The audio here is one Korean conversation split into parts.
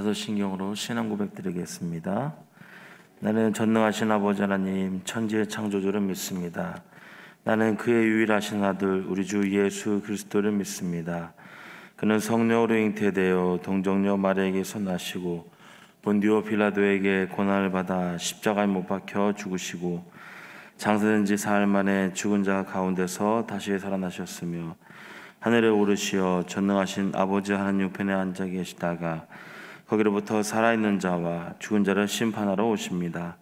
다섯신경으로 신앙 고백 드리겠습니다. 나는 전능하신 아버지 하나님 천지의 창조주를 믿습니다. 나는 그의 유일하신 아들 우리 주 예수 그리스도를 믿습니다. 그는 성령으로 잉태되어 동정녀 마리아에게서 나시고 본디오 빌라도에게 고난을 받아 십자가에 못 박혀 죽으시고 장사된 지 사흘 만에 죽은 자 가운데서 다시 살아나셨으며 하늘에 오르시어 전능하신 아버지 하나님 우편에 앉아 계시다가 거기로부터 살아있는 자와 죽은 자를 심판하러 오십니다.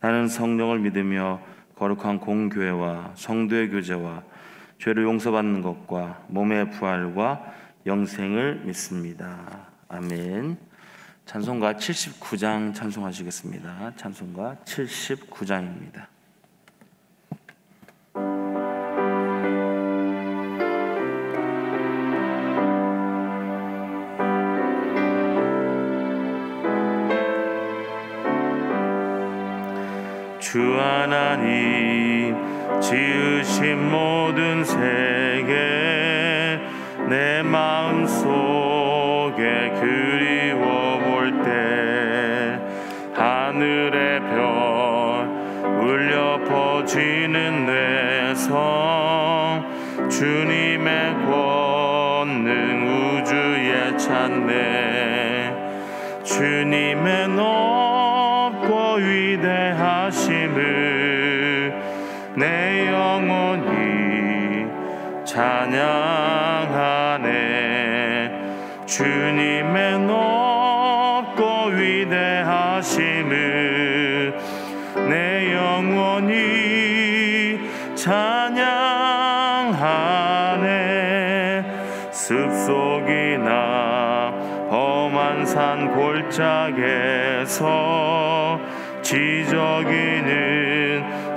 나는 성령을 믿으며 거룩한 공교회와 성도의 교제와 죄를 용서받는 것과 몸의 부활과 영생을 믿습니다. 아멘. 찬송가 79장 찬송하시겠습니다. 찬송가 79장입니다. 주 하나님 지으신 모든 세계 내 마음속에 그리워 볼 때 하늘의 별 울려 퍼지는 내 성 주님의 권능 우주에 찬네 주님의 높고 위대하심을 내 영혼이 찬양하네 주님의 높고 위대하심을 내 영혼이 찬양하네 습속이나 험한 산 골짜기에서 지저귀는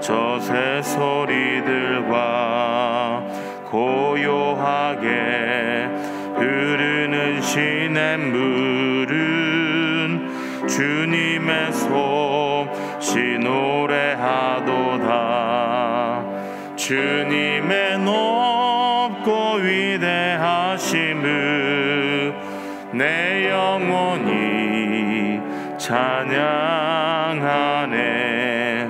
저 새소리들과 고요하게 흐르는 시냇물은 주님의 솜씨 노래하도다 주님의 높고 위대하심을 내 영혼이 찬양하네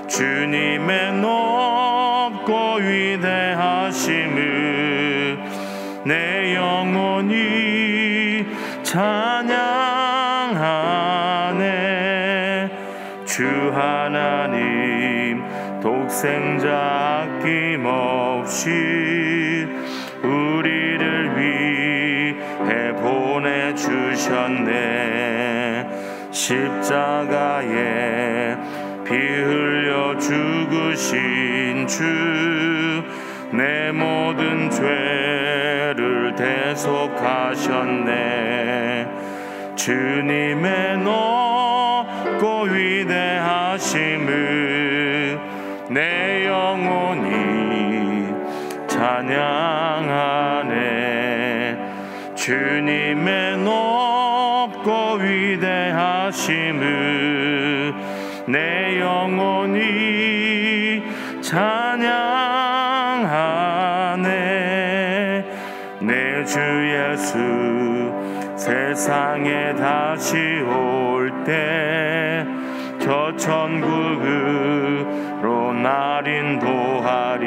주님의 높고 위대하심을 내 영혼이 찬양하네 주 하나님 독생자 아낌없이 우리를 위해 보내주셨네 십자가에 피 흘려 죽으신 주 내 모든 죄를 대속하셨네 주님의 높고 위대하심을 내 영혼이 찬양하네 주님의 높고 위대하심을 내 영혼이 찬양하네 내 주 예수 세상에 다시 올 때 저 천국으로 날 인도하리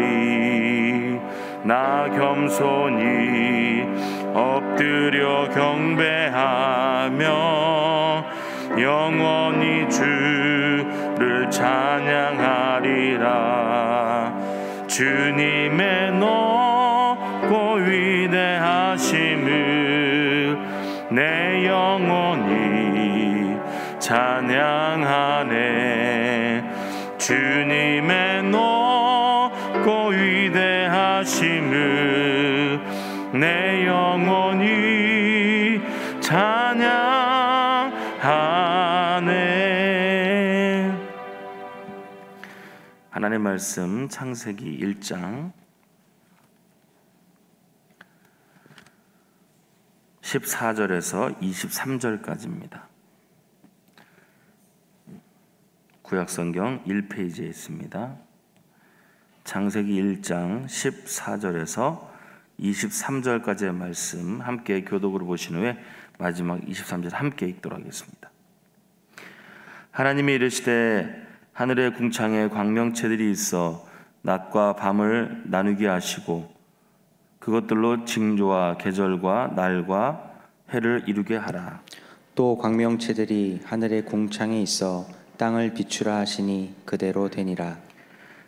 나 겸손히 엎드려 경배하며 영원히 주를 찬양하리라 주님의 높고 위대하심을 내 영혼이 찬양하네 주님의 높고 위대하심을 내 영혼이 찬양하네 하나님의 말씀 창세기 1장 14절에서 23절까지입니다. 구약성경 1페이지에 있습니다. 창세기 1장 14절에서 23절까지의 말씀 함께 교독으로 보신 후에 마지막 23절 함께 읽도록 하겠습니다. 하나님이 이르시되 하늘의 궁창에 광명체들이 있어 낮과 밤을 나누게 하시고 그것들로 징조와 계절과 날과 해를 이루게 하라. 또 광명체들이 하늘의 궁창에 있어 땅을 비추라 하시니 그대로 되니라.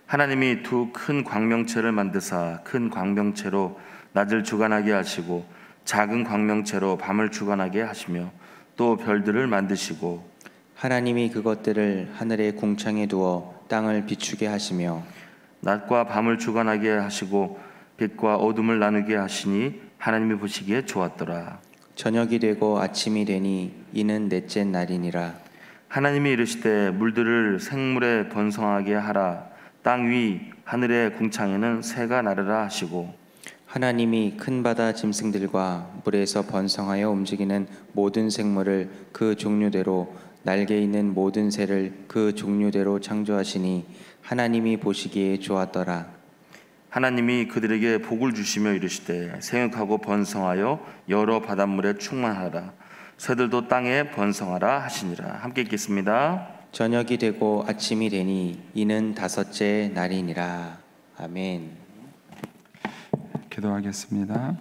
하나님이 두 큰 광명체를 만드사 큰 광명체로 낮을 주관하게 하시고 작은 광명체로 밤을 주관하게 하시며 또 별들을 만드시고 하나님이 그것들을 하늘의 궁창에 두어 땅을 비추게 하시며 낮과 밤을 주관하게 하시고 빛과 어둠을 나누게 하시니 하나님이 보시기에 좋았더라. 저녁이 되고 아침이 되니 이는 넷째 날이니라. 하나님이 이르시되 물들을 생물에 번성하게 하라. 땅 위 하늘의 궁창에는 새가 나르라 하시고 하나님이 큰 바다 짐승들과 물에서 번성하여 움직이는 모든 생물을 그 종류대로 날개 있는 모든 새를 그 종류대로 창조하시니 하나님이 보시기에 좋았더라. 하나님이 그들에게 복을 주시며 이르시되 생육하고 번성하여 여러 바닷물에 충만하라. 새들도 땅에 번성하라 하시니라. 함께 읽겠습니다. 저녁이 되고 아침이 되니 이는 다섯째 날이니라. 아멘. 기도하겠습니다.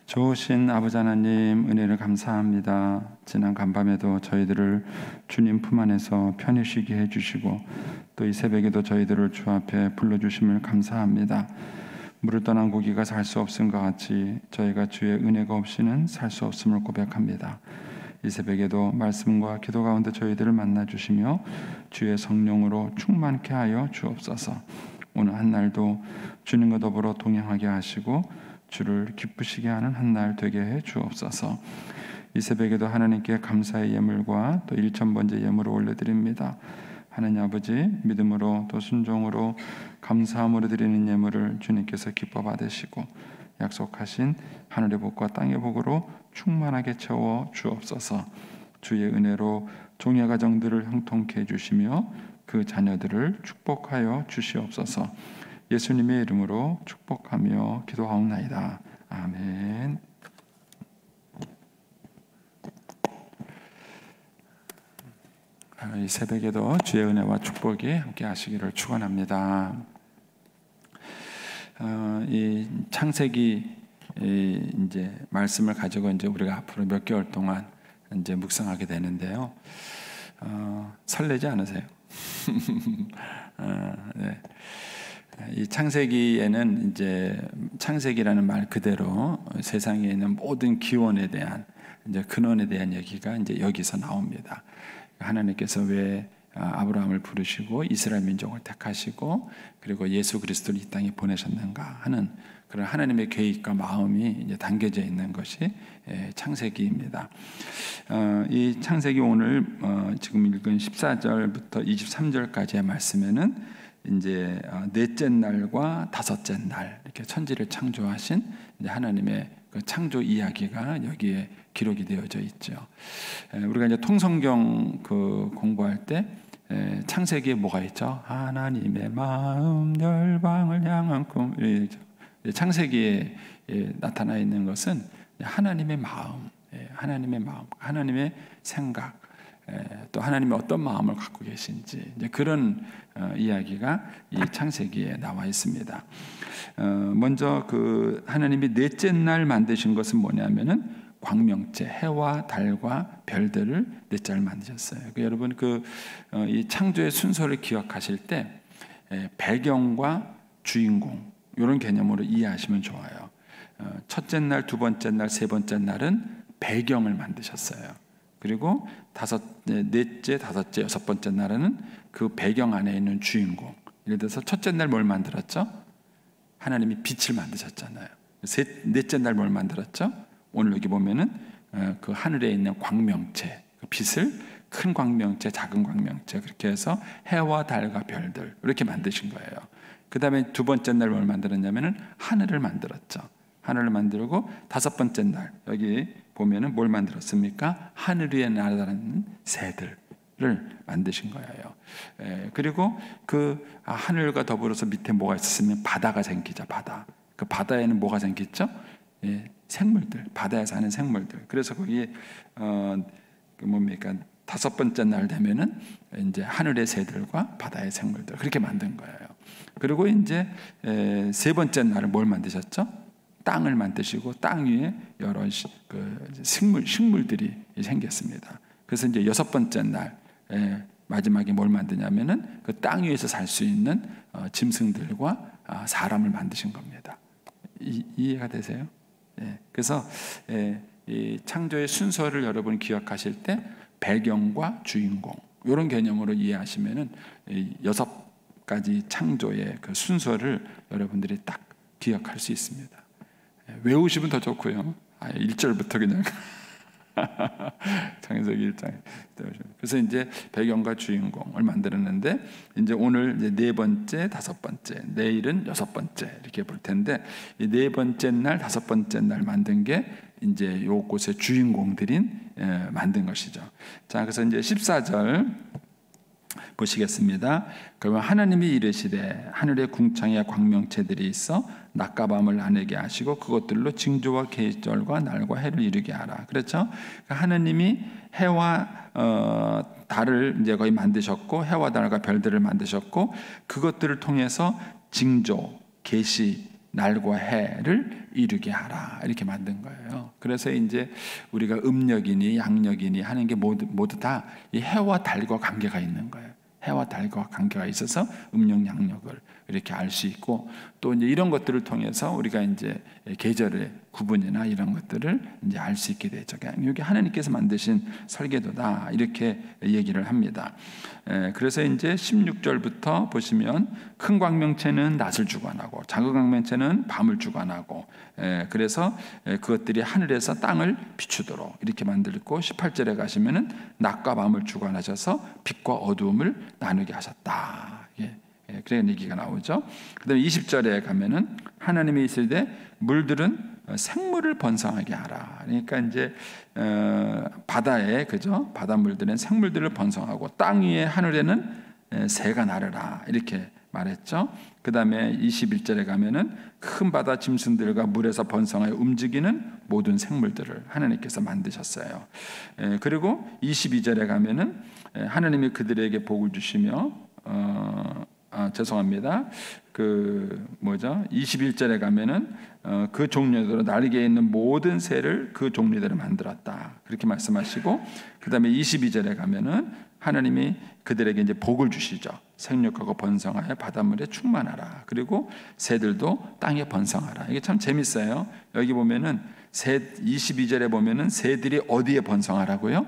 좋으신 아버지 하나님, 은혜를 감사합니다. 지난 간밤에도 저희들을 주님 품 안에서 편히 쉬게 해주시고 또 이 새벽에도 저희들을 주 앞에 불러주심을 감사합니다. 물을 떠난 고기가 살 수 없은 것 같이 저희가 주의 은혜가 없이는 살 수 없음을 고백합니다. 이 새벽에도 말씀과 기도 가운데 저희들을 만나주시며 주의 성령으로 충만케 하여 주옵소서. 오늘 한 날도 주님과 더불어 동행하게 하시고 주를 기쁘시게 하는 한 날 되게 해 주옵소서. 이 새벽에도 하나님께 감사의 예물과 또 1000번째 예물을 올려드립니다. 하나님 아버지, 믿음으로 또 순종으로 감사함으로 드리는 예물을 주님께서 기뻐 받으시고 약속하신 하늘의 복과 땅의 복으로 충만하게 채워 주옵소서. 주의 은혜로 종의 가정들을 형통케 해주시며 그 자녀들을 축복하여 주시옵소서. 예수님의 이름으로 축복하며 기도하옵나이다. 아멘. 이 새벽에도 주의 은혜와 축복이 함께 하시기를 축원합니다. 이 창세기 이제 말씀을 가지고 이제 우리가 앞으로 몇 개월 동안 이제 묵상하게 되는데요. 설레지 않으세요? 네. 이 창세기에는 이제 창세기라는 말 그대로 세상에 있는 모든 기원에 대한 이제 근원에 대한 얘기가 이제 여기서 나옵니다. 하나님께서 왜 아브라함을 부르시고 이스라엘 민족을 택하시고 그리고 예수 그리스도를 이 땅에 보내셨는가 하는 그런 하나님의 계획과 마음이 이제 담겨져 있는 것이 창세기입니다. 이 창세기 오늘 지금 읽은 14절부터 23절까지의 말씀에는 이제 넷째 날과 다섯째 날 이렇게 천지를 창조하신 이제 하나님의 그 창조 이야기가 여기에 기록이 되어져 있죠. 우리가 이제 통성경 그 공부할 때 창세기에 뭐가 있죠? 하나님의 마음 열방을 향한 꿈. 창세기에 나타나 있는 것은 하나님의 마음, 하나님의 마음, 하나님의 생각, 또 하나님이 어떤 마음을 갖고 계신지 이제 그런 이야기가 이 창세기에 나와 있습니다. 먼저 그 하나님이 넷째 날 만드신 것은 뭐냐면은 광명체, 해와 달과 별들을 넷째 날 만드셨어요. 여러분 이 창조의 순서를 기억하실 때 배경과 주인공 이런 개념으로 이해하시면 좋아요. 첫째 날, 두 번째 날, 세 번째 날은 배경을 만드셨어요. 그리고 넷째, 다섯째, 여섯 번째 날에는 그 배경 안에 있는 주인공. 예를 들어서 첫째 날 뭘 만들었죠? 하나님이 빛을 만드셨잖아요. 넷째 날 뭘 만들었죠? 오늘 여기 보면은 그 하늘에 있는 광명체, 그 빛을 큰 광명체, 작은 광명체 그렇게 해서 해와 달과 별들 이렇게 만드신 거예요. 그 다음에 두 번째 날 뭘 만들었냐면은 하늘을 만들었죠. 하늘을 만들고 다섯 번째 날 여기 보면은 뭘 만들었습니까? 하늘 위에 날아다니는 새들을 만드신 거예요. 그리고 그 하늘과 더불어서 밑에 뭐가 있었으면 바다가 생기죠. 바다. 그 바다에는 뭐가 생겼죠? 생물들, 바다에 사는 생물들. 그래서 거기에 뭡니까? 5번째 날 되면은 이제 하늘의 새들과 바다의 생물들 그렇게 만든 거예요. 그리고 이제 3번째 날은 뭘 만드셨죠? 땅을 만드시고 땅 위에 여러 식물들이 생겼습니다. 그래서 이제 6번째 날 마지막에 뭘 만드냐면은 그 땅 위에서 살 수 있는 짐승들과 사람을 만드신 겁니다. 이해가 되세요? 그래서 이 창조의 순서를 여러분 기억하실 때 배경과 주인공 이런 개념으로 이해하시면은 6가지 창조의 그 순서를 여러분들이 딱 기억할 수 있습니다. 외우시면 더 좋고요. 1절부터 그냥 창세기 1장. 그래서 이제 배경과 주인공을 만들었는데 이제 오늘 이제 4번째, 5번째, 내일은 6번째 이렇게 볼 텐데 이 4번째 날, 5번째 날 만든 게 이제 요곳의 주인공들인 만든 것이죠. 자, 그래서 이제 14절 보시겠습니다. 그러면 하나님이 이르시되 하늘의 궁창에 광명체들이 있어 낮과 밤을 나누게 하시고 그것들로 징조와 계절과 날과 해를 이루게 하라. 그렇죠? 그러니까 하나님이 해와 달을 이제 거의 만드셨고 해와 달과 별들을 만드셨고 그것들을 통해서 징조, 계시, 날과 해를 이루게 하라 이렇게 만든 거예요. 그래서 이제 우리가 음력이니 양력이니 하는 게 모두 다 이 해와 달과 관계가 있는 거예요. 해와 달과 관계가 있어서 음력 양력을 이렇게 알 수 있고 또 이제 이런 것들을 통해서 우리가 이제 계절의 구분이나 이런 것들을 이제 알 수 있게 되죠. 이게 하나님께서 만드신 설계도다 이렇게 얘기를 합니다. 그래서 이제 16절부터 보시면 큰 광명체는 낮을 주관하고 작은 광명체는 밤을 주관하고 그래서 그것들이 하늘에서 땅을 비추도록 이렇게 만들고 18절에 가시면은 낮과 밤을 주관하셔서 빛과 어두움을 나누게 하셨다. 그런 얘기가 나오죠. 그다음에 20절에 가면은 하나님이 있을 때 물들은 생물을 번성하게 하라. 그러니까 이제 바다에 그죠? 바닷물들은 생물들을 번성하고 땅 위에 하늘에는 새가 나르라 이렇게 말했죠. 그다음에 21절에 가면은 큰 바다 짐승들과 물에서 번성하여 움직이는 모든 생물들을 하나님께서 만드셨어요. 그리고 22절에 가면은 하나님이 그들에게 복을 주시며 죄송합니다. 21절에 가면은 그 종류대로 날개에 있는 모든 새를 그 종류대로 만들었다. 그렇게 말씀하시고 그다음에 22절에 가면은 하나님이 그들에게 이제 복을 주시죠. 생육하고 번성하여 바닷물에 충만하라. 그리고 새들도 땅에 번성하라. 이게 참 재밌어요. 여기 보면은 22절에 보면은 새들이 어디에 번성하라고요?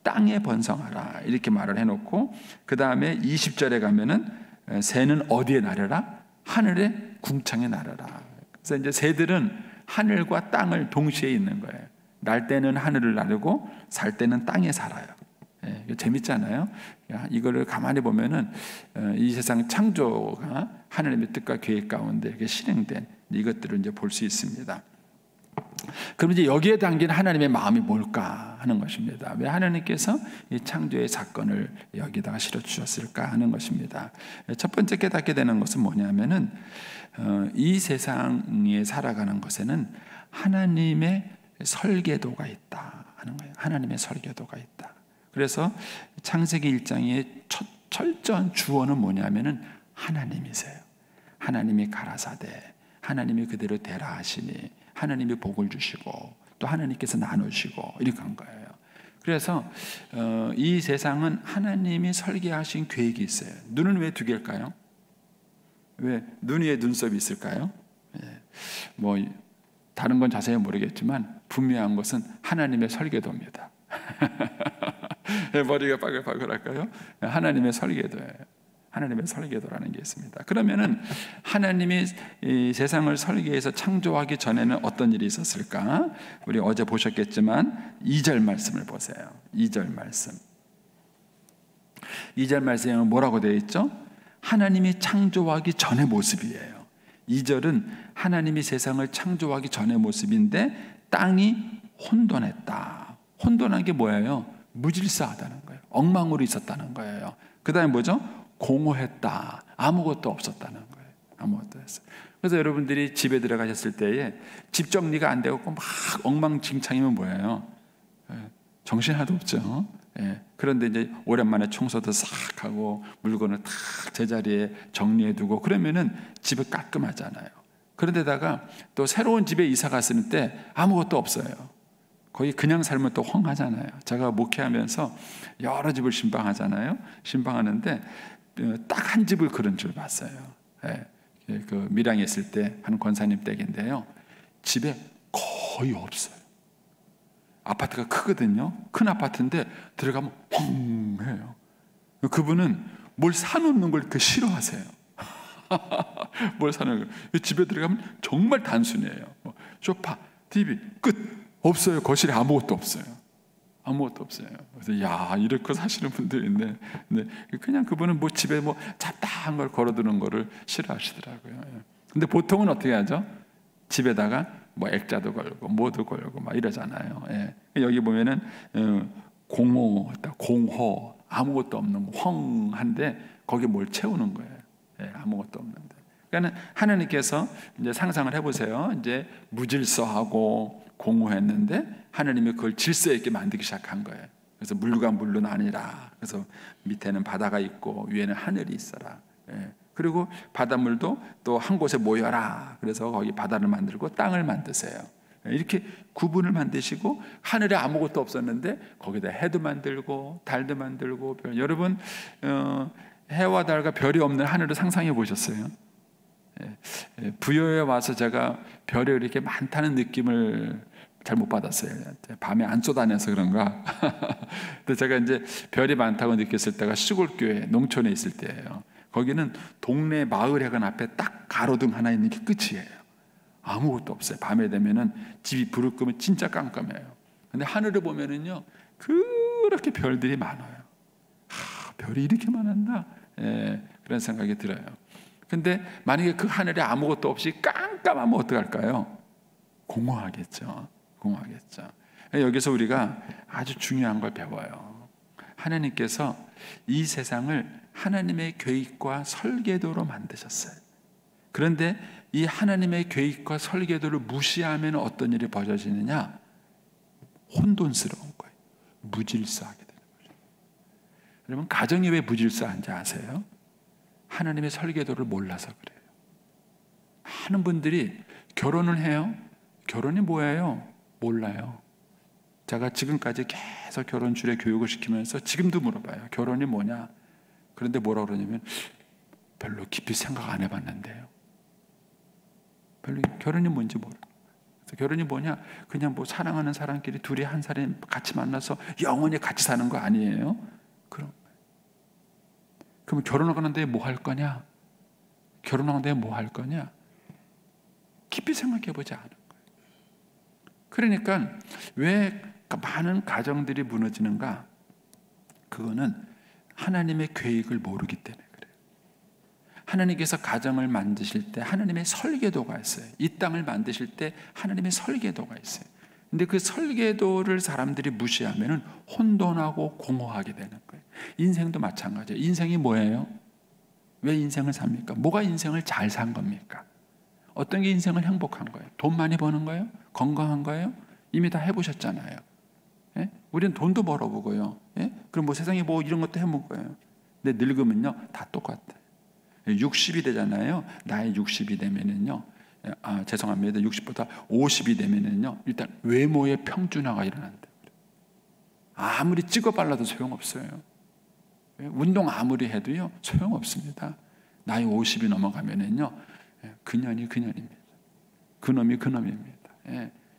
땅에 번성하라. 이렇게 말을 해놓고 그 다음에 20절에 가면은 새는 어디에 나려라? 하늘의 궁창에 나려라. 그래서 이제 새들은 하늘과 땅을 동시에 있는 거예요. 날 때는 하늘을 나르고 살 때는 땅에 살아요. 재밌잖아요. 이거를 가만히 보면은 이 세상 창조가 하나님의 뜻과 계획 가운데 실행된 이것들을 이제 볼 수 있습니다. 그럼 이제 여기에 담긴 하나님의 마음이 뭘까 하는 것입니다. 왜 하나님께서 이 창조의 사건을 여기다가 실어 주셨을까 하는 것입니다. 첫 번째 깨닫게 되는 것은 뭐냐면은 이 세상에 살아가는 것에는 하나님의 설계도가 있다 하는 거예요. 하나님의 설계도가 있다. 그래서 창세기 1장의 철저한 주어는 뭐냐면은 하나님이세요. 하나님이 가라사대, 하나님이 그대로 되라 하시니 하나님이 복을 주시고 또 하나님께서 나누시고 이렇게 한 거예요. 그래서 이 세상은 하나님이 설계하신 계획이 있어요. 눈은 왜 2개일까요? 왜 눈 위에 눈썹이 있을까요? 뭐 다른 건 자세히 모르겠지만 분명한 것은 하나님의 설계도입니다. 머리가 빠글빠글할까요? 하나님의 설계도예요. 하나님의 설계도라는 게 있습니다. 그러면은 하나님이 이 세상을 설계해서 창조하기 전에는 어떤 일이 있었을까? 우리 어제 보셨겠지만 2절 말씀을 보세요. 2절 말씀. 2절 말씀에 뭐라고 되어 있죠? 하나님이 창조하기 전의 모습이에요. 2절은 하나님이 세상을 창조하기 전의 모습인데 땅이 혼돈했다. 혼돈한 게 뭐예요? 무질서하다는 거예요. 엉망으로 있었다는 거예요. 그 다음에 뭐죠? 공허했다. 아무것도 없었다는 거예요. 아무것도 없어요. 그래서 여러분들이 집에 들어가셨을 때에 집 정리가 안 되고 막 엉망진창이면 뭐예요? 정신 하나도 없죠. 그런데 이제 오랜만에 청소도 싹 하고 물건을 다 제자리에 정리해두고 그러면은 집이 깔끔하잖아요. 그런데다가 또 새로운 집에 이사 갔을 때 아무것도 없어요. 거기 그냥 살면 또 헝하잖아요. 제가 목회하면서 여러 집을 신방하잖아요. 신방하는데 딱 한 집을 그런 줄 봤어요. 그 밀양에 있을 때 한 권사님 댁인데요. 집에 거의 없어요. 아파트가 크거든요. 큰 아파트인데 들어가면 헝해요. 그분은 뭘 사놓는 걸 그 싫어하세요. 뭘 사놓는 걸. 집에 들어가면 정말 단순해요. 소파, TV 끝. 없어요. 거실에 아무것도 없어요. 아무것도 없어요. 그래서 야, 이렇게 사시는 분들이 있네. 근데 그냥 그분은 뭐 집에 뭐 잡다한 걸 걸어두는 거를 싫어하시더라고요. 근데 보통은 어떻게 하죠? 집에다가 뭐 액자도 걸고 뭐도 걸고 막 이러잖아요. 여기 보면은 공호, 공호 아무것도 없는 헝한데 거기에 뭘 채우는 거예요. 아무것도 없는데. 그러니까 하나님께서 이제 상상을 해보세요. 이제 무질서하고 공허했는데 하나님이 그걸 질서 있게 만들기 시작한 거예요. 그래서 물과 물로 나뉘라. 그래서 밑에는 바다가 있고 위에는 하늘이 있어라. 그리고 바닷물도 또 한 곳에 모여라. 그래서 거기 바다를 만들고 땅을 만드세요. 이렇게 구분을 만드시고 하늘에 아무것도 없었는데 거기다 해도 만들고 달도 만들고 여러분 해와 달과 별이 없는 하늘을 상상해 보셨어요? 부여에 와서 제가 별이 이렇게 많다는 느낌을 잘 못 받았어요. 밤에 안 쏘다녀서 그런가. 근데 제가 이제 별이 많다고 느꼈을 때가 시골 교회 농촌에 있을 때예요. 거기는 동네 마을 회관 앞에 딱 가로등 하나 있는 게 끝이에요. 아무것도 없어요. 밤에 되면은 집이 불을 끄면 진짜 깜깜해요. 근데 하늘을 보면은요 그렇게 별들이 많아요. 별이 이렇게 많았나? 그런 생각이 들어요. 근데 만약에 그 하늘에 아무것도 없이 깜깜하면 어떡할까요? 공허하겠죠. 공허하겠죠. 여기서 우리가 아주 중요한 걸 배워요. 하나님께서 이 세상을 하나님의 계획과 설계도로 만드셨어요. 그런데 이 하나님의 계획과 설계도를 무시하면 어떤 일이 벌어지느냐? 혼돈스러운 거예요. 무질서하게 되는 거죠. 여러분 가정이 왜 무질서한지 아세요? 하나님의 설계도를 몰라서 그래요. 많은 분들이 결혼을 해요. 결혼이 뭐예요? 몰라요. 제가 지금까지 계속 결혼 주례 교육을 시키면서 지금도 물어봐요. 결혼이 뭐냐? 그런데 뭐라고 그러냐면 별로 깊이 생각 안 해봤는데요. 별로 결혼이 뭔지 모르고. 결혼이 뭐냐? 그냥 뭐 사랑하는 사람끼리 둘이 한 사람이 같이 만나서 영원히 같이 사는 거 아니에요? 그럼 결혼하는데 뭐 할 거냐? 결혼하는데 뭐 할 거냐? 깊이 생각해보지 않은 거예요. 그러니까 왜 많은 가정들이 무너지는가? 그거는 하나님의 계획을 모르기 때문에 그래요. 하나님께서 가정을 만드실 때 하나님의 설계도가 있어요. 이 땅을 만드실 때 하나님의 설계도가 있어요. 근데 그 설계도를 사람들이 무시하면 혼돈하고 공허하게 되는 거예요. 인생도 마찬가지예요. 인생이 뭐예요? 왜 인생을 삽니까? 뭐가 인생을 잘 산 겁니까? 어떤 게 인생을 행복한 거예요? 돈 많이 버는 거예요? 건강한 거예요? 이미 다 해보셨잖아요. 우리는 돈도 벌어보고요. 그럼 뭐 세상에 뭐 이런 것도 해본 거예요. 근데 늙으면요 다 똑같아요. 60이 되잖아요. 나이 60이 되면은요. 죄송합니다. 60보다 50이 되면은요. 일단 외모의 평준화가 일어난다. 아무리 찍어 발라도 소용없어요. 운동 아무리 해도요 소용없습니다. 나이 50이 넘어가면은요 그년이 그년입니다. 그놈이 그놈입니다.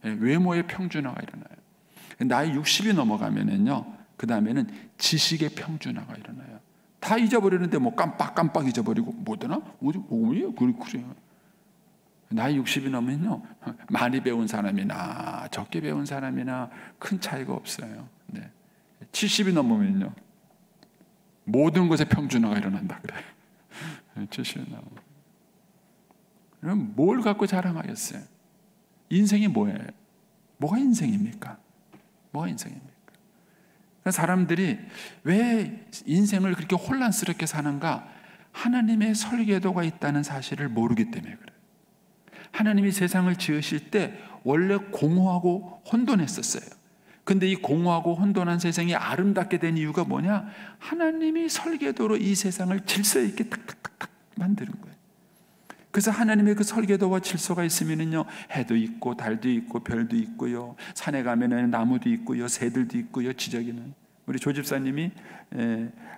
외모의 평준화가 일어나요. 나이 60이 넘어가면은요 그 다음에는 지식의 평준화가 일어나요. 다 잊어버리는데 뭐 깜빡 잊어버리고 뭐더나? 어디요? 그래요. 나이 60이 넘으면요 많이 배운 사람이나 적게 배운 사람이나 큰 차이가 없어요. 70이 넘으면요 모든 것에 평준화가 일어난다 그래요. 70이 넘으면 그럼 뭘 갖고 자랑하겠어요? 인생이 뭐예요? 뭐가 인생입니까? 뭐가 인생입니까? 사람들이 왜 인생을 그렇게 혼란스럽게 사는가? 하나님의 설계도가 있다는 사실을 모르기 때문에 그래요. 하나님이 세상을 지으실 때 원래 공허하고 혼돈했었어요. 근데 이 공허하고 혼돈한 세상이 아름답게 된 이유가 뭐냐? 하나님이 설계도로 이 세상을 질서 있게 탁탁탁탁 만드는 거예요. 그래서 하나님의 그 설계도와 질서가 있으면은요, 해도 있고 달도 있고 별도 있고요, 산에 가면은 나무도 있고요, 새들도 있고요, 지저귀는. 우리 조 집사님이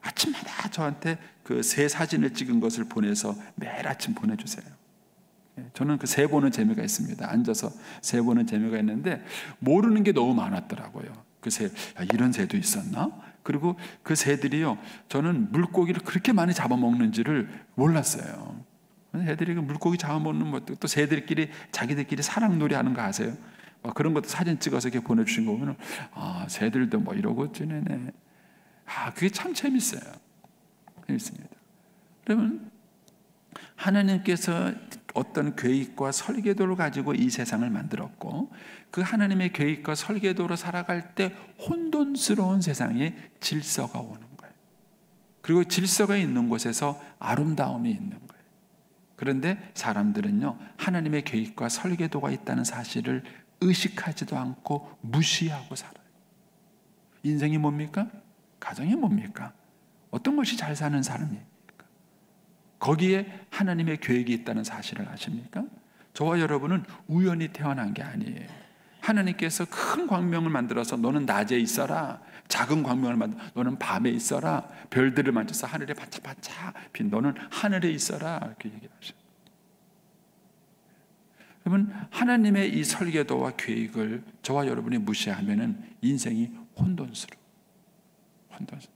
아침마다 저한테 그 새 사진을 찍은 것을 보내서 매일 아침 보내주세요. 저는 그 새 보는 재미가 있습니다. 앉아서 새 보는 재미가 있는데 모르는 게 너무 많았더라고요. 그 새, 이런 새도 있었나? 그리고 그 새들이요, 저는 물고기를 그렇게 많이 잡아먹는지를 몰랐어요. 새들이 그 물고기 잡아먹는 것도, 또 새들끼리 자기들끼리 사랑놀이 하는 거 아세요? 그런 것도 사진 찍어서 이렇게 보내주신 거 보면, 새들도 뭐 이러고 지내네. 그게 참 재밌어요. 재밌습니다. 그러면 하나님께서 어떤 계획과 설계도를 가지고 이 세상을 만들었고, 그 하나님의 계획과 설계도로 살아갈 때 혼돈스러운 세상에 질서가 오는 거예요. 그리고 질서가 있는 곳에서 아름다움이 있는 거예요. 그런데 사람들은요, 하나님의 계획과 설계도가 있다는 사실을 의식하지도 않고 무시하고 살아요. 인생이 뭡니까? 가정이 뭡니까? 어떤 것이 잘 사는 사람입니까? 거기에 하나님의 계획이 있다는 사실을 아십니까? 저와 여러분은 우연히 태어난 게 아니에요. 하나님께서 큰 광명을 만들어서 너는 낮에 있어라, 작은 광명을 만들어 너는 밤에 있어라, 별들을 만져서 하늘에 반짝반짝 빛 너는 하늘에 있어라, 이렇게 얘기하셔요. 그러면 하나님의 이 설계도와 계획을 저와 여러분이 무시하면은 인생이 혼돈스러워.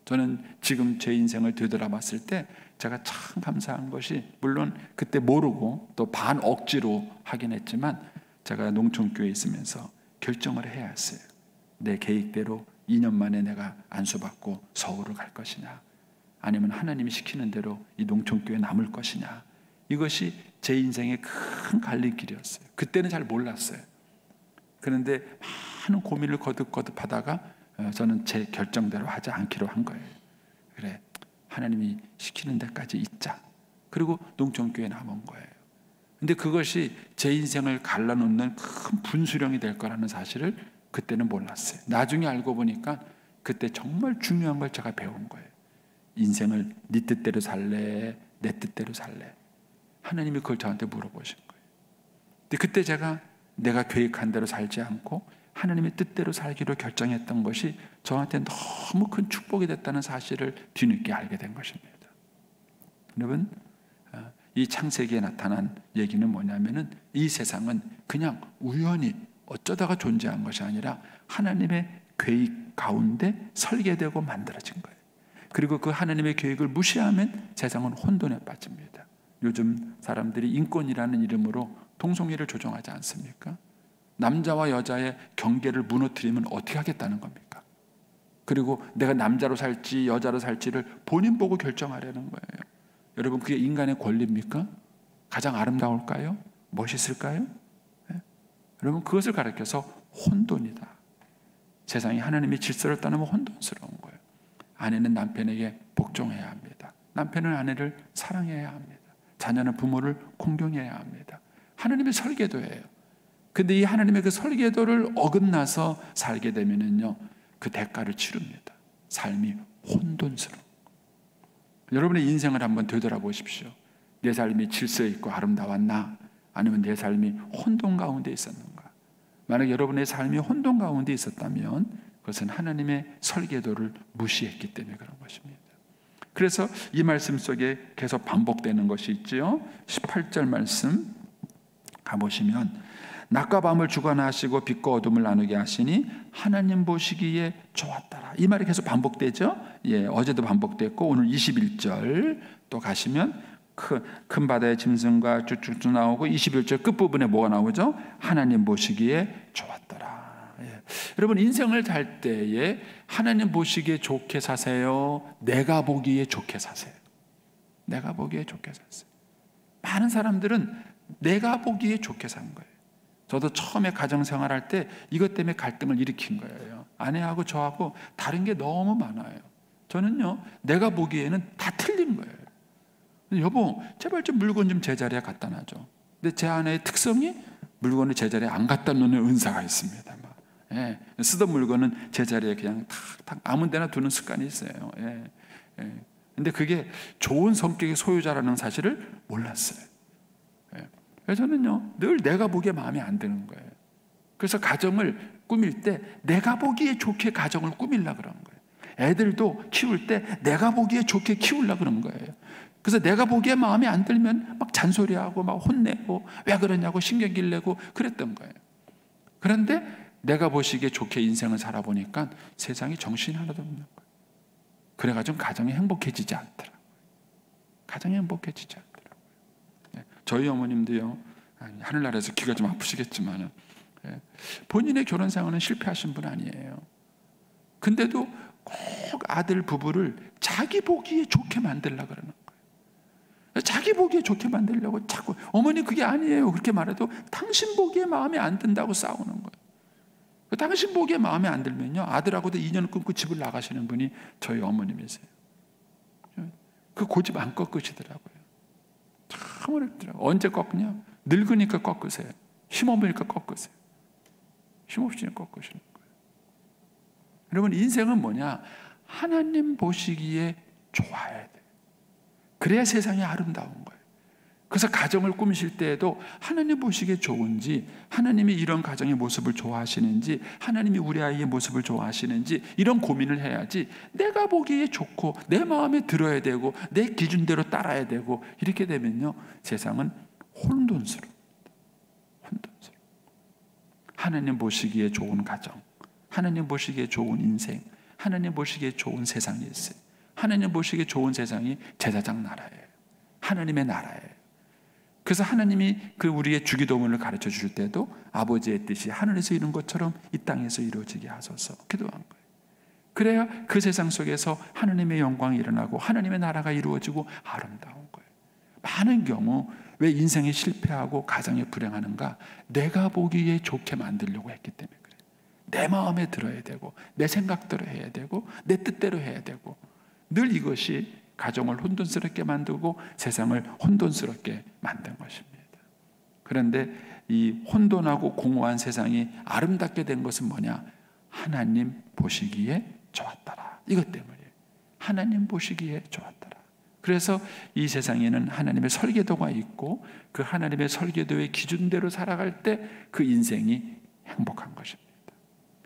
저는 지금 제 인생을 되돌아봤을 때 제가 참 감사한 것이, 물론 그때 모르고 또 반 억지로 하긴 했지만, 제가 농촌교회에 있으면서 결정을 해야 했어요. 내 계획대로 2년 만에 내가 안수받고 서울을 갈 것이냐, 아니면 하나님이 시키는 대로 이 농촌교회에 남을 것이냐. 이것이 제 인생의 큰 갈림길이었어요. 그때는 잘 몰랐어요. 그런데 많은 고민을 거듭거듭 하다가 저는 제 결정대로 하지 않기로 한 거예요. 그래, 하나님이 시키는 데까지 있자. 그리고 농촌교회에 남은 거예요. 근데 그것이 제 인생을 갈라놓는 큰 분수령이 될 거라는 사실을 그때는 몰랐어요. 나중에 알고 보니까 그때 정말 중요한 걸 제가 배운 거예요. 인생을 네 뜻대로 살래, 내 뜻대로 살래. 하나님이 그걸 저한테 물어보신 거예요. 근데 그때 제가 내가 계획한 대로 살지 않고 하나님의 뜻대로 살기로 결정했던 것이 저한테 너무 큰 축복이 됐다는 사실을 뒤늦게 알게 된 것입니다. 여러분, 이 창세기에 나타난 얘기는 뭐냐면은, 이 세상은 그냥 우연히 어쩌다가 존재한 것이 아니라 하나님의 계획 가운데 설계되고 만들어진 거예요. 그리고 그 하나님의 계획을 무시하면 세상은 혼돈에 빠집니다. 요즘 사람들이 인권이라는 이름으로 동성애를 조정하지 않습니까? 남자와 여자의 경계를 무너뜨리면 어떻게 하겠다는 겁니까? 그리고 내가 남자로 살지 여자로 살지를 본인 보고 결정하려는 거예요. 여러분, 그게 인간의 권리입니까? 가장 아름다울까요? 멋있을까요? 네? 여러분, 그것을 가리켜서 혼돈이다. 세상이 하나님의 질서를 떠나면 혼돈스러운 거예요. 아내는 남편에게 복종해야 합니다. 남편은 아내를 사랑해야 합니다. 자녀는 부모를 공경해야 합니다. 하나님의 설계도예요. 근데 이 하나님의 그 설계도를 어긋나서 살게 되면은요, 그 대가를 치릅니다. 삶이 혼돈스러워. 여러분의 인생을 한번 되돌아보십시오. 내 삶이 질서 있고 아름다웠나? 아니면 내 삶이 혼돈 가운데 있었는가? 만약 여러분의 삶이 혼돈 가운데 있었다면 그것은 하나님의 설계도를 무시했기 때문에 그런 것입니다. 그래서 이 말씀 속에 계속 반복되는 것이 있지요. 18절 말씀 가보시면, 낮과 밤을 주관하시고 빛과 어둠을 나누게 하시니 하나님 보시기에 좋았더라. 이 말이 계속 반복되죠. 어제도 반복됐고 오늘 21절 또 가시면 큰 바다의 짐승과 쭉쭉쭉 나오고 21절 끝부분에 뭐가 나오죠? 하나님 보시기에 좋았더라. 여러분, 인생을 살 때에 하나님 보시기에 좋게 사세요? 내가 보기에 좋게 사세요? 내가 보기에 좋게 사세요. 많은 사람들은 내가 보기에 좋게 산 거예요. 저도 처음에 가정생활할 때 이것 때문에 갈등을 일으킨 거예요. 아내하고 저하고 다른 게 너무 많아요. 저는요, 내가 보기에는 다 틀린 거예요. 여보, 제발 좀 물건 좀 제자리에 갖다 놔줘. 근데 제 아내의 특성이 물건을 제자리에 안 갖다 놓는 은사가 있습니다. 예, 쓰던 물건은 제자리에 그냥 탁탁 아무 데나 두는 습관이 있어요. 예, 예. 근데 그게 좋은 성격의 소유자라는 사실을 몰랐어요. 예. 그래서 저는요, 늘 내가 보기에 마음에 안 드는 거예요. 그래서 가정을 꾸밀 때 내가 보기에 좋게 가정을 꾸밀려고 그러는 거예요. 애들도 키울 때 내가 보기에 좋게 키우려고 그러는 거예요. 그래서 내가 보기에 마음에 안 들면 막 잔소리하고 막 혼내고 왜 그러냐고 신경질 내고 그랬던 거예요. 그런데 내가 보시기에 좋게 인생을 살아보니까 세상에 정신이 하나도 없는 거예요. 그래가지고 가정이 행복해지지 않더라고요. 가정이 행복해지지 않더라고요. 네. 저희 어머님도요, 하늘나라에서 귀가 좀 아프시겠지만 본인의 결혼 생활은 실패하신 분 아니에요. 근데도 꼭 아들 부부를 자기 보기에 좋게 만들려고 그러는 거예요. 자기 보기에 좋게 만들려고 자꾸, 어머니 그게 아니에요 그렇게 말해도 당신 보기에 마음에 안 든다고 싸우는 거예요. 당신 보기에 마음에 안 들면요, 아들하고도 인연을 끊고 집을 나가시는 분이 저희 어머님이세요. 그 고집 안 꺾으시더라고요. 참 어렵더라고요. 언제 꺾냐? 늙으니까 꺾으세요. 힘없으니까 꺾으세요. 힘없으니까 꺾으시는 거예요. 여러분, 인생은 뭐냐? 하나님 보시기에 좋아야 돼요. 그래야 세상이 아름다운 거예요. 그래서 가정을 꾸미실 때에도 하나님 보시기에 좋은지, 하나님이 이런 가정의 모습을 좋아하시는지, 하나님이 우리 아이의 모습을 좋아하시는지 이런 고민을 해야지, 내가 보기에 좋고 내 마음에 들어야 되고 내 기준대로 따라야 되고 이렇게 되면요, 세상은 혼돈스러워요. 혼돈스러워요. 하나님 보시기에 좋은 가정, 하나님 보시기에 좋은 인생, 하나님 보시기에 좋은 세상이 있어요. 하나님 보시기에 좋은 세상이 제사장 나라예요. 하나님의 나라예요. 그래서 하나님이 그 우리의 주기도문을 가르쳐 주실 때도 아버지의 뜻이 하늘에서 이룬 것처럼 이 땅에서 이루어지게 하소서 기도한 거예요. 그래야 그 세상 속에서 하나님의 영광이 일어나고 하나님의 나라가 이루어지고 아름다운 거예요. 많은 경우 왜 인생이 실패하고 가정이 불행하는가? 내가 보기에 좋게 만들려고 했기 때문에 그래요. 내 마음에 들어야 되고 내 생각대로 해야 되고 내 뜻대로 해야 되고, 늘 이것이 가정을 혼돈스럽게 만들고 세상을 혼돈스럽게 만든 것입니다. 그런데 이 혼돈하고 공허한 세상이 아름답게 된 것은 뭐냐? 하나님 보시기에 좋았더라. 이것 때문이에요. 하나님 보시기에 좋았더라. 그래서 이 세상에는 하나님의 설계도가 있고 그 하나님의 설계도의 기준대로 살아갈 때 그 인생이 행복한 것입니다.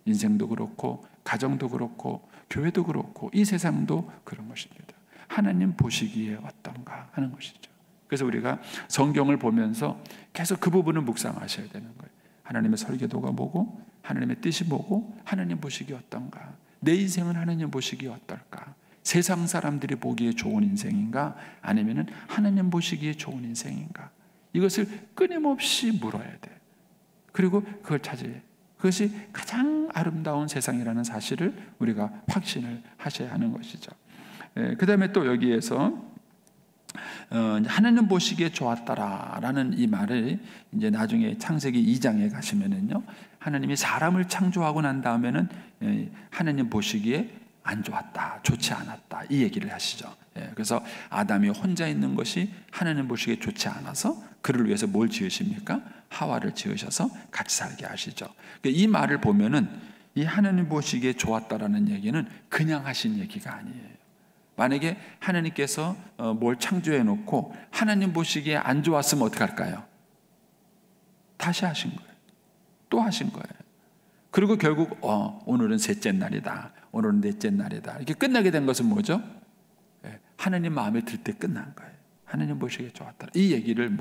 인생도 그렇고 가정도 그렇고 교회도 그렇고 이 세상도 그런 것입니다. 하나님 보시기에 어떤가 하는 것이죠. 그래서 우리가 성경을 보면서 계속 그 부분을 묵상하셔야 되는 거예요. 하나님의 설계도가 뭐고, 하나님의 뜻이 뭐고, 하나님 보시기에 어떤가, 내 인생은 하나님 보시기에 어떨까, 세상 사람들이 보기에 좋은 인생인가, 아니면 하나님 보시기에 좋은 인생인가, 이것을 끊임없이 물어야 돼요. 그리고 그걸 찾아야 돼요. 그것이 가장 아름다운 세상이라는 사실을 우리가 확신을 하셔야 하는 것이죠. 그 다음에 또 여기에서 하나님 보시기에 좋았다라는 이 말을 이제 나중에 창세기 2장에 가시면은요, 하나님이 사람을 창조하고 난 다음에는 하나님 보시기에 안 좋았다, 좋지 않았다, 이 얘기를 하시죠. 그래서 아담이 혼자 있는 것이 하나님 보시기에 좋지 않아서 그를 위해서 뭘 지으십니까? 하와를 지으셔서 같이 살게 하시죠. 이 말을 보면은 이 하나님 보시기에 좋았다라는 얘기는 그냥 하신 얘기가 아니에요. 만약에 하나님께서 뭘 창조해 놓고 하나님 보시기에 안 좋았으면 어떻게 할까요? 다시 하신 거예요. 또 하신 거예요. 그리고 결국 오늘은 셋째 날이다, 오늘은 넷째 날이다, 이렇게 끝나게 된 것은 뭐죠? 하나님 마음에 들 때 끝난 거예요. 하나님 보시기에 좋았다. 이 얘기를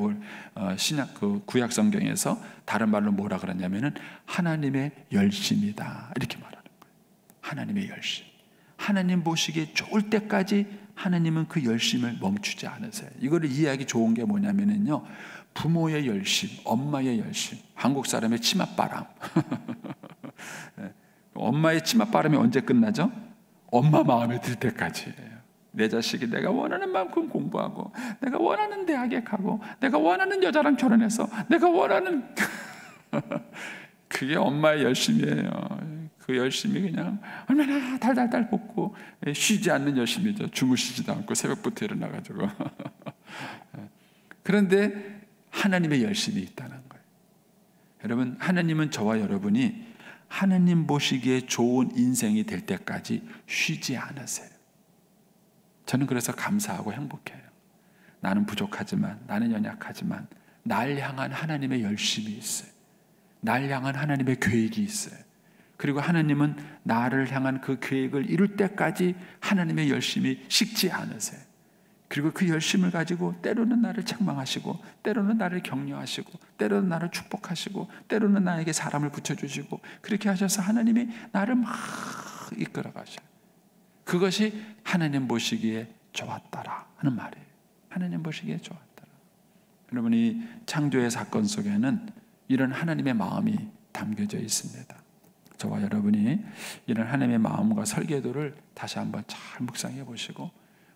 신약 그 구약 성경에서 다른 말로 뭐라 그러냐면은 하나님의 열심이다, 이렇게 말하는 거예요. 하나님의 열심. 하나님 보시기에 좋을 때까지 하나님은 그 열심을 멈추지 않으세요. 이거를 이해하기 좋은 게 뭐냐면은요, 부모의 열심, 엄마의 열심, 한국 사람의 치맛바람. 엄마의 치맛바람이 언제 끝나죠? 엄마 마음에 들 때까지예요. 내 자식이 내가 원하는 만큼 공부하고, 내가 원하는 대학에 가고, 내가 원하는 여자랑 결혼해서, 내가 원하는 그게 엄마의 열심이에요. 그 열심이 그냥 얼마나 달달달 볶고 쉬지 않는 열심이죠. 주무시지도 않고 새벽부터 일어나가지고. 그런데 하나님의 열심이 있다는 거예요. 여러분, 하나님은 저와 여러분이 하나님 보시기에 좋은 인생이 될 때까지 쉬지 않으세요. 저는 그래서 감사하고 행복해요. 나는 부족하지만, 나는 연약하지만 날 향한 하나님의 열심이 있어요. 날 향한 하나님의 계획이 있어요. 그리고 하나님은 나를 향한 그 계획을 이룰 때까지 하나님의 열심이 식지 않으세요. 그리고 그 열심을 가지고 때로는 나를 책망하시고, 때로는 나를 격려하시고, 때로는 나를 축복하시고, 때로는 나에게 사람을 붙여주시고, 그렇게 하셔서 하나님이 나를 막 이끌어 가셔요. 그것이 하나님 보시기에 좋았더라 하는 말이에요. 하나님 보시기에 좋았더라. 여러분이 창조의 사건 속에는 이런 하나님의 마음이 담겨져 있습니다. 저와 여러분이 이런 하나님의 마음과 설계도를 다시 한번 잘 묵상해 보시고,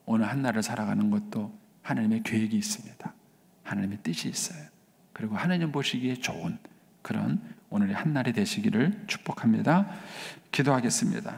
오늘 한날을 살아가는 것도 하나님의 계획이 있습니다. 하나님의 뜻이 있어요. 그리고 하나님 보시기에 좋은 그런 오늘의 한날이 되시기를 축복합니다. 기도하겠습니다.